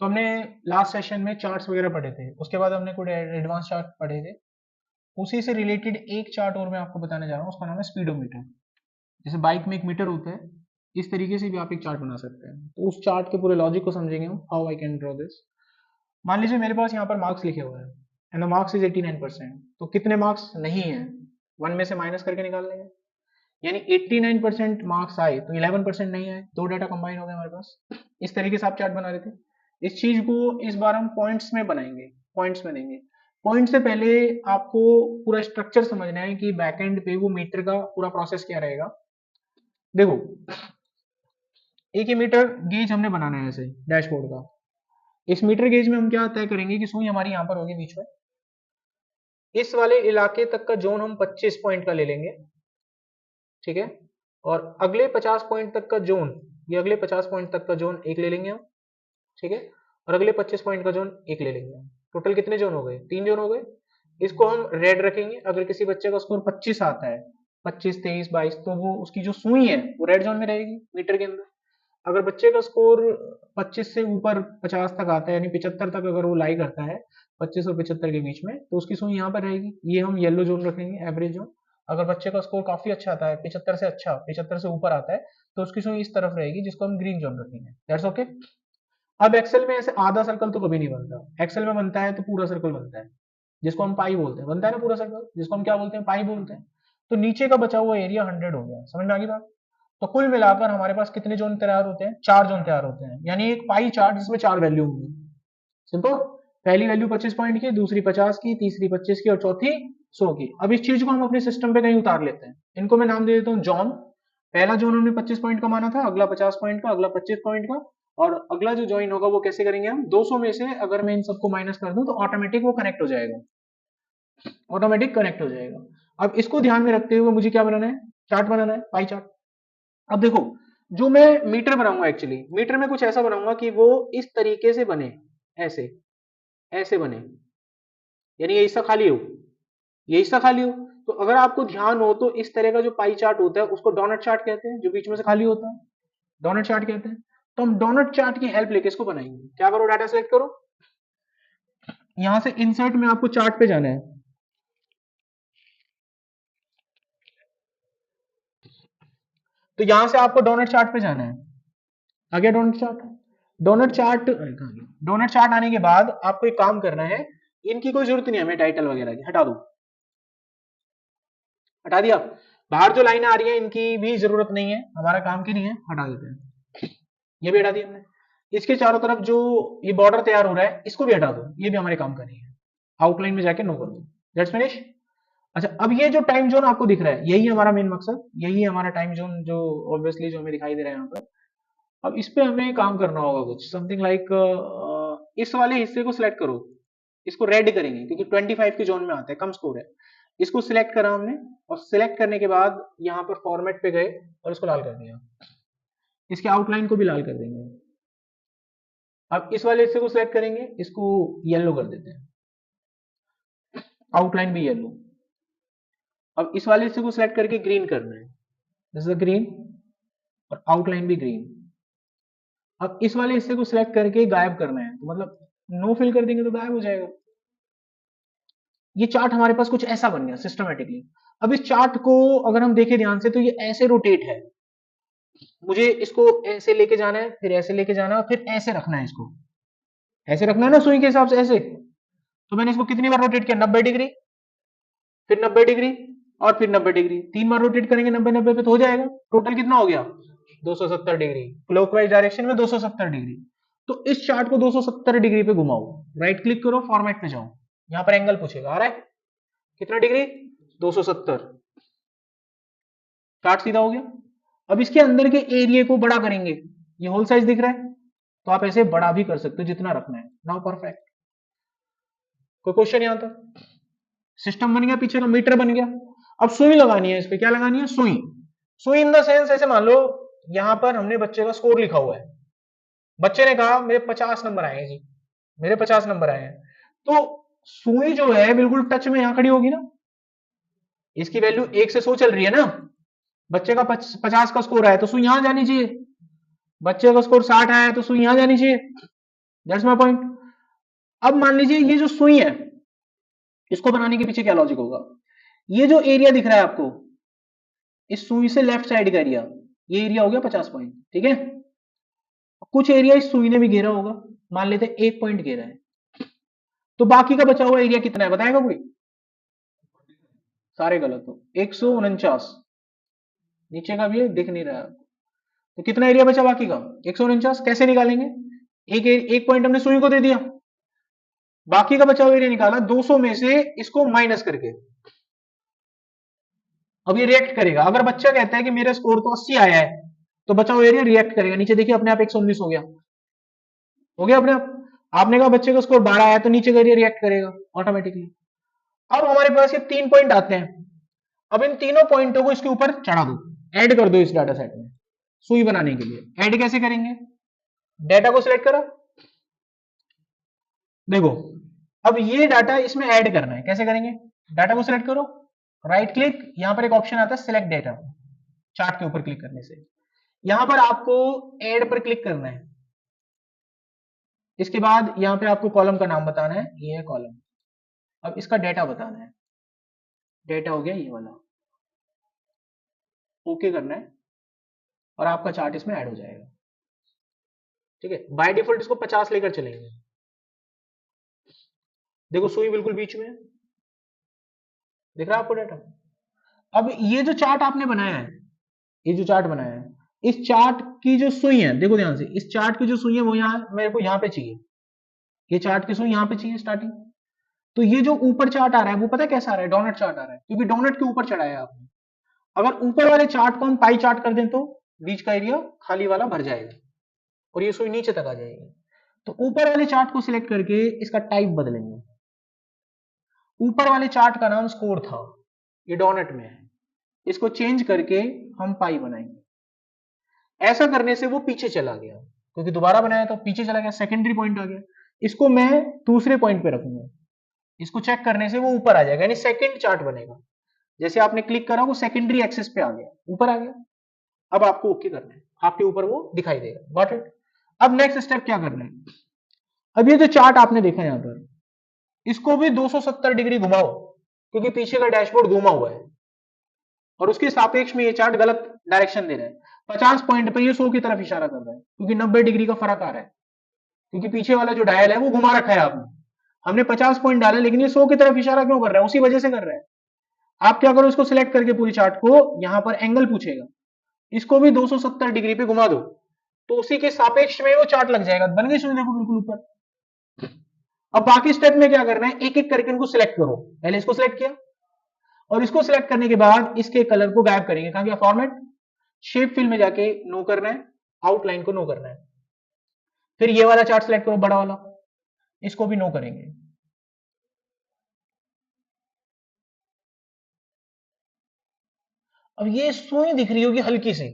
तो हमने last session में चार्ट्स वगैरह पढ़े थे, उसके बाद हमने कुछ एडवांस चार्ट पढ़े थे। उसी से रिलेटेड एक चार्ट और मैं आपको बताने जा रहा हूँ, उसका नाम है स्पीडोमीटर। जैसे बाइक में एक मीटर होता है, इस तरीके से भी आप एक चार्ट बना सकते हैं। तो उस चार्ट के पूरे लॉजिक को समझेंगे हम, how I can draw this. मान लीजिए मेरे पास यहाँ पर मार्क्स लिखे हुए हैं एंड द मार्क्स इज 89%। तो कितने मार्क्स नहीं है, वन में से माइनस करके निकाल लेंगे। यानी 89% मार्क्स आए तो 11% नहीं आए, दो डाटा कंबाइन हो गए हमारे पास। इस तरीके से आप चार्ट बना रहे थे। इस चीज को इस बार हम पॉइंट्स में बनाएंगे, पॉइंट्स में देंगे। पॉइंट से पहले आपको पूरा स्ट्रक्चर समझना है कि बैकएंड पे वो मीटर का पूरा प्रोसेस क्या रहेगा। देखो, एक ही मीटर गेज हमने बनाना है ऐसे डैशबोर्ड का। इस मीटर गेज में हम क्या तय करेंगे कि सुई हमारी यहाँ पर होगी बीच में। इस वाले इलाके तक का जोन हम 25 पॉइंट का ले लेंगे, ठीक है। और अगले 50 पॉइंट तक का जोन, ये अगले 50 पॉइंट तक का जोन एक ले लेंगे हम, ठीक है। और अगले 25 पॉइंट का जोन एक ले लेंगे हम। टोटल कितने जोन हो गए? 3 जोन हो गए। इसको हम रेड रखेंगे। अगर किसी बच्चे का स्कोर 25 आता है, 25, 23, 22, तो वो उसकी जो सुई है वो रेड जोन में रहेगी मीटर के अंदर। अगर बच्चे का स्कोर 25 से ऊपर 50 तक आता है, यानी 75 तक अगर वो लाई करता है 25 और 75 के बीच में, तो उसकी सुई यहाँ पर रहेगी। ये हम येलो जोन रखेंगे, एवरेज जोन। अगर बच्चे का स्कोर काफी अच्छा आता है, 75 से अच्छा, 75 से ऊपर आता है, तो उसकी सुई इस तरफ रहेगी, जिसको हम ग्रीन जोन रखेंगे। That's okay. अब एक्सेल में ऐसे आधा सर्कल तो कभी नहीं बनता। एक्सेल में बनता है तो पूरा सर्कल बनता है, जिसको हम पाई बोलते हैं। बनता है ना पूरा सर्कल, जिसको हम क्या बोलते हैं? पाई बोलते हैं। तो नीचे का बचा हुआ एरिया 100 हो गया। समझ में आ गई बात? तो कुल मिलाकर हमारे पास कितने जोन तैयार होते हैं? 4 जोन तैयार होते हैं, यानी एक पाई चार्ट जिसमें 4 वैल्यू होंगी। सिंपल। पहली वैल्यू 25 पॉइंट की, दूसरी 50 की, तीसरी 25 की और चौथी 100 की। अब इस चीज को हम अपने सिस्टम पे कहीं उतार लेते हैं। इनको मैं नाम दे देता हूँ जॉन। पहला जोन हमने 25 पॉइंट का माना था, अगला 50 पॉइंट का, अगला 25 पॉइंट का। और अगला जो ज्वाइन होगा वो कैसे करेंगे हम? 200 में से अगर मैं इन सबको माइनस कर दूं तो ऑटोमेटिक वो कनेक्ट हो जाएगा, ऑटोमेटिक कनेक्ट हो जाएगा। अब इसको ध्यान में रखते हुए मुझे क्या बनाना है? चार्ट बनाना है, पाई चार्ट। अब देखो, जो मैं मीटर बनाऊंगा, एक्चुअली मीटर में कुछ ऐसा बनाऊंगा कि वो इस तरीके से बने, ऐसे, ऐसे बने। यानी ये हिस्सा खाली हो, ये हिस्सा खाली हो। तो अगर आपको ध्यान हो तो इस तरह का जो पाई चार्ट होता है उसको डोनट चार्ट कहते हैं, जो बीच में से खाली होता है, डोनट चार्ट कहते हैं। तो हम डोनट चार्ट की हेल्प लेके इसको बनाएंगे। क्या करो? डाटा सेलेक्ट करो, यहां से इंसर्ट में आपको चार्ट पे जाना है। तो यहां से आपको डोनट चार्ट पे जाना है। आ गया donut chart? Donut chart, donut chart आने के बाद आपको एक काम करना है। इनकी कोई जरूरत नहीं है हमें, टाइटल वगैरह की हटा दो, हटा दिया। बाहर जो लाइनें आ रही हैं इनकी भी जरूरत नहीं है, हमारा काम की नहीं है, हटा देते हैं। ये भी हटा दिया हमने। इसके चारों तरफ जो ये बॉर्डर तैयार हो रहा है इसको भी हटा दो, ये भी हमारे काम का नहीं है। आउटलाइन में जाके नो कर दो। That's finish. अच्छा, अब ये जो टाइम जोन आपको दिख रहा है, यही हमारा मेन मकसद, यही हमारा टाइम जोन जो ऑब्वियसली जो हमें दिखाई दे रहा है यहाँ पर। अब इस पे हमें काम करना होगा कुछ, समथिंग लाइक इस वाले हिस्से को सिलेक्ट करो। इसको रेड करेंगे क्योंकि 25 के जोन में आता है, कम स्कोर है। इसको सिलेक्ट करा हमने, और सिलेक्ट करने के बाद यहाँ पर फॉर्मेट पे गए और इसको लाल कर दिया। इसके आउटलाइन को भी लाल कर देंगे। अब इस वाले हिस्से को सिलेक्ट करेंगे, इसको येलो कर देते हैं, आउटलाइन भी येलो। अब इस वाले हिस्से को सिलेक्ट करके ग्रीन करना है, दिस इज ग्रीन, और आउटलाइन भी ग्रीन। अब इस वाले हिस्से को सिलेक्ट करके गायब करना है, तो मतलब नो फिल कर देंगे तो गायब हो जाएगा। ये चार्ट हमारे पास कुछ ऐसा बन गया सिस्टमेटिकली। अब इस चार्ट को अगर हम देखें ध्यान से तो ये ऐसे रोटेट है। मुझे इसको ऐसे लेके जाना है, फिर ऐसे लेके जाना है, और फिर ऐसे रखना है इसको। ऐसे रखना है ना सुई के हिसाब से, ऐसे। तो मैंने इसको कितनी बार रोटेट किया? 90 डिग्री, फिर 90 डिग्री, और फिर 90 डिग्री। 3 बार रोटेट करेंगे 90-90 पे तो हो जाएगा। टोटल कितना हो गया? 270 डिग्री। क्लॉकवाइज डायरेक्शन में 270 डिग्री। तो इस चार्ट को 270 डिग्री पे घुमाओ। राइट क्लिक करो, फॉर्मेट पे जाओ, यहां पर एंगल पूछेगा, आ रहा है कितना डिग्री? 270। चार्ट सीधा हो गया। अब इसके अंदर के एरिया को बड़ा करेंगे। ये होल साइज दिख रहा है, तो आप ऐसे बड़ा भी कर सकते हो जितना रखना है। Now perfect. कोई क्वेश्चन यहां तक? सिस्टम बन गया, पीछे का मीटर बन गया। अब सुई लगानी है, इस पे क्या लगानी है? सुई। सुई इन द सेंस, ऐसे मान लो यहां पर हमने बच्चे का स्कोर लिखा हुआ है। बच्चे ने कहा मेरे 50 नंबर आए हैं जी, मेरे 50 नंबर आए हैं। तो सुई जो है बिल्कुल टच में यहां खड़ी होगी ना। इसकी वैल्यू 1 से 100 चल रही है ना। बच्चे का 50 का स्कोर आया तो सुई यहां जानी चाहिए। बच्चे का स्कोर 60 आया तो सुई यहां जानी चाहिए। That's my point. अब मान लीजिए ये जो सुई है, इसको बनाने के पीछे क्या लॉजिक होगा? ये जो एरिया दिख रहा है आपको, इस सुई से लेफ्ट साइड का एरिया, ये एरिया हो गया 50 पॉइंट, ठीक है। कुछ एरिया इस सुई ने भी घेरा होगा, मान लेते हैं 1 पॉइंट घेरा है, तो बाकी का बचा हुआ एरिया कितना है बताएगा कोई? सारे गलत हो, 149। नीचे का भी है, दिख नहीं रहा है। तो कितना एरिया बचा बाकी का? 149। कैसे निकालेंगे? एक पॉइंट हमने सुई को दे दिया, बाकी का बचा हुआ एरिया निकाला 200 में से इसको माइनस करके। अब ये रिएक्ट करेगा। अगर बच्चा कहता है कि मेरा स्कोर तो 80 आया है, तो बचा हुआ एरिया रिएक्ट करेगा। नीचे देखिए अपने आप 119 हो गया, हो गया अपने आप। आपने कहा बच्चे का स्कोर 12 आया, तो नीचे का एरिया रिएक्ट करेगा ऑटोमेटिकली। अब हमारे पास ये 3 पॉइंट आते हैं। अब इन तीनों पॉइंटों को इसके ऊपर चढ़ा दो, ऐड कर दो इस डाटा सेट में सुई बनाने के लिए। ऐड कैसे करेंगे? डाटा को सिलेक्ट करो, देखो अब ये डाटा इसमें ऐड करना है। कैसे करेंगे? डाटा को सिलेक्ट करो, राइट क्लिक, यहां पर एक ऑप्शन आता है सिलेक्ट डाटा, चार्ट के ऊपर क्लिक करने से यहां पर आपको ऐड पर क्लिक करना है। इसके बाद यहां पे आपको कॉलम का नाम बताना है, ये है कॉलम। अब इसका डेटा बताना है, डेटा हो गया ये वाला, ओके करना है और आपका चार्ट इसमें ऐड हो जाएगा। ठीक है, बाय डिफॉल्ट इसको 50 लेकर चलेंगे। देखो सुई बिल्कुल बीच में है, दिख रहा है आपको डाटा? अब ये जो चार्ट आपने बनाया है, ये जो चार्ट बनाया है, इस चार्ट की जो सुई है, देखो ध्यान से, इस चार्ट की जो सुई है वो यहाँ मेरे को यहाँ पे चाहिए, ये चार्ट की सुई यहाँ पे चाहिए स्टार्टिंग। तो ये जो ऊपर चार्ट आ रहा है वो पता है कैसा आ रहा है? डोनट चार्ट आ रहा है, क्योंकि डोनट के ऊपर चढ़ाया आपने। अगर ऊपर वाले चार्ट को हम पाई चार्ट कर दें तो बीच का एरिया खाली वाला भर जाएगा और ये सुई नीचे तक आ जाएगी। तो ऊपर वाले चार्ट को सिलेक्ट करके इसका टाइप बदलेंगे। ऊपर वाले चार्ट का नाम स्कोर था, ये डोनट में है, इसको चेंज करके हम पाई बनाएंगे। ऐसा करने से वो पीछे चला गया, क्योंकि दोबारा बनाया तो पीछे चला गया, सेकेंडरी पॉइंट आ गया। इसको मैं दूसरे पॉइंट पे रखूंगा, इसको चेक करने से वो ऊपर आ जाएगा, यानी सेकंड चार्ट बनेगा। जैसे आपने क्लिक करा वो सेकेंडरी एक्सेस पे आ गया, ऊपर आ गया। अब आपको ओके करना है, आपके ऊपर वो दिखाई देगा। Got it? अब नेक्स्ट स्टेप क्या करना है? अब ये जो चार्ट आपने देखा यहां पर, इसको भी 270 डिग्री घुमाओ, क्योंकि पीछे का डैशबोर्ड घुमा हुआ है और उसके सापेक्ष में ये चार्ट गलत डायरेक्शन दे रहा है। 50 पॉइंट पे ये 100 की तरफ इशारा कर रहा है, क्योंकि 90 डिग्री का फर्क आ रहा है, क्योंकि पीछे वाला जो डायल है वो घुमा रखा है आपने। हमने 50 पॉइंट डाले, लेकिन ये 100 की तरफ इशारा क्यों कर रहा है? उसी वजह से कर रहा है। आप क्या करो, इसको सिलेक्ट करके पूरी चार्ट को, यहां पर एंगल पूछेगा, इसको भी 270 डिग्री पे घुमा दो, तो उसी के सापेक्ष में वो चार्ट लग जाएगा। बन गई सुई देखो बिल्कुल ऊपर। अब बाकी स्टेप में क्या करना है, एक एक करके इनको सिलेक्ट करो। पहले इसको सिलेक्ट किया और इसको सिलेक्ट करने के बाद इसके कलर को गायब करेंगे। कहां गया? फॉर्मेट, शेप फिल में जाके नो करना है, आउटलाइन को नो करना है। फिर ये वाला चार्ट सिलेक्ट करो, बड़ा वाला, इसको भी नो करेंगे। अब ये सुई दिख रही होगी हल्की सी,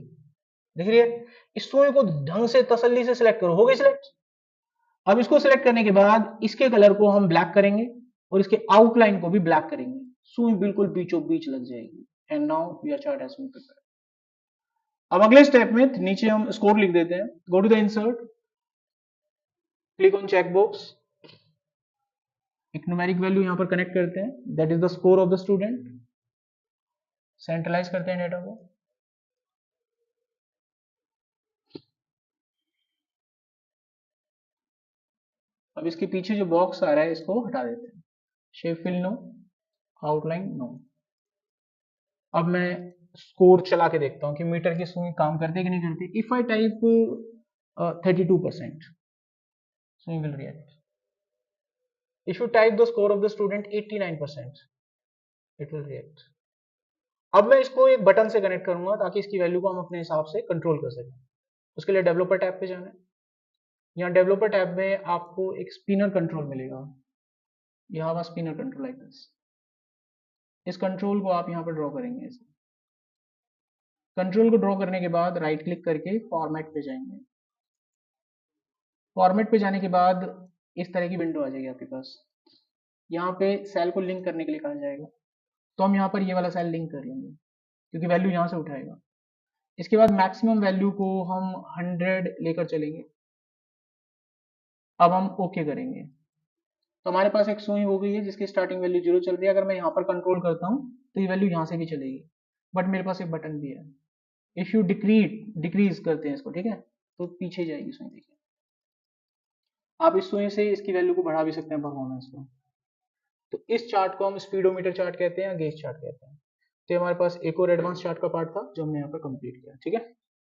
दिख रही है? इस सुई को ढंग से तसल्ली से सिलेक्ट करो, हो गई सिलेक्ट। अब इसको सिलेक्ट करने के बाद इसके कलर को हम ब्लैक करेंगे और इसके आउटलाइन को भी ब्लैक करेंगे, सुई बिल्कुल बीचों बीच लग जाएगी। And now your chart has been prepared. अब अगले स्टेप में नीचे हम स्कोर लिख देते हैं। Go to the insert, click on check box, एक न्यूमेरिक वैल्यू यहां पर कनेक्ट करते हैं, that is the score of the student. Centralize करते हैं डेटा को। अब इसके पीछे जो बॉक्स आ रहा है इसको हटा देते हैं, shape fill no, outline no. अब मैं स्कोर चला के देखता हूं कि मीटर की सुई काम करती है कि नहीं करती। इफ आई टाइप 32%, सुई will react. If you type the score of the student 89%, it will react. अब मैं इसको एक बटन से कनेक्ट करूंगा ताकि इसकी वैल्यू को हम अपने हिसाब से कंट्रोल कर सकें। उसके लिए डेवलपर टैब पे जाना है। यहाँ डेवलपर टैब में आपको एक स्पिनर कंट्रोल मिलेगा, यहाँ पर स्पिनर कंट्रोल लाइक दिस। इस कंट्रोल को आप यहाँ पर ड्रॉ करेंगे ऐसे। कंट्रोल को ड्रॉ करने के बाद राइट क्लिक करके फॉर्मेट पे जाएंगे। फॉर्मेट पे जाने के बाद इस तरह की विंडो आ जाएगी आपके पास। यहाँ पे सेल को लिंक करने के लिए कहा जाएगा, तो हम यहाँ पर ये वाला सेल लिंक कर लेंगे, क्योंकि वैल्यू यहाँ से उठाएगा। इसके बाद मैक्सिमम वैल्यू को हम 100 लेकर चलेंगे। अब हम ओके करेंगे। तो हमारे पास एक सुई हो गई है जिसकी स्टार्टिंग वैल्यू 0 चल रही है। अगर मैं यहाँ पर कंट्रोल करता हूँ तो ये वैल्यू यहाँ से भी चलेगी, बट मेरे पास एक बटन भी है। इफ यू डिक्रीज करते हैं इसको, ठीक है, तो पीछे जाएगी सुई। देखिए, आप इस सुई से इसकी वैल्यू को बढ़ा भी सकते हैं, परफॉर्मेंस को। तो इस चार्ट को हम स्पीडोमीटर चार्ट कहते हैं या गेज चार्ट कहते हैं। तो हमारे पास एक और एडवांस चार्ट का पार्ट था जो हमने यहाँ पर कंप्लीट किया, ठीक है।